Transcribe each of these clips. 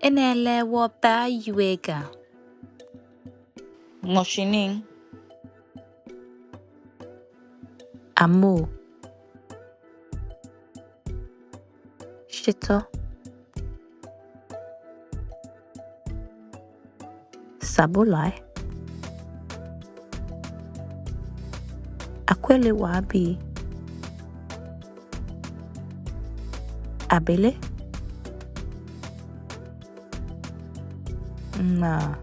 Enele wapa yuega. Moshinin. Amo. Shito. Sabulai. Akwele wabi. Abele. Na.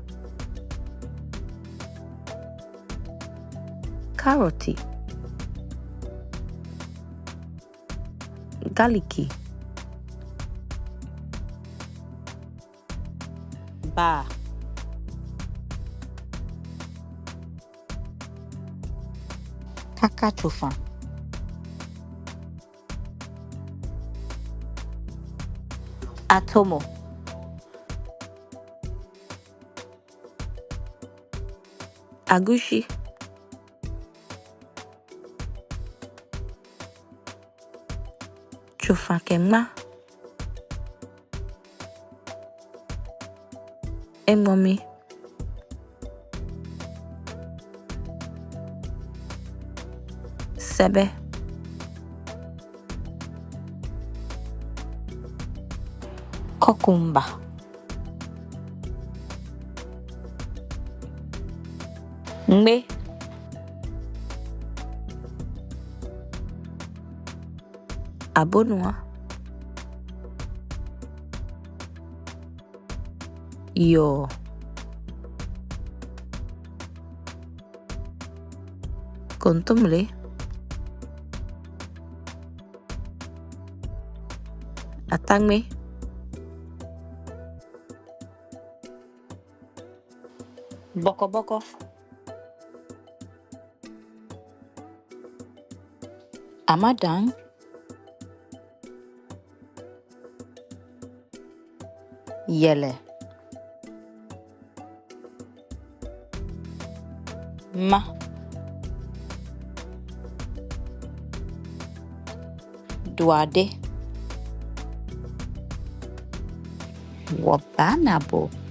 Carroti. Garlicky. Ba. Kakachufa. Atomo. Agushi. Chufakema. Emomi. Sebe. Kokumba. Mbe. Abonua. Yo. Kontumle. Atangme. Boko boko. Amadang. Yele. Ma. Duade. Wabanabo.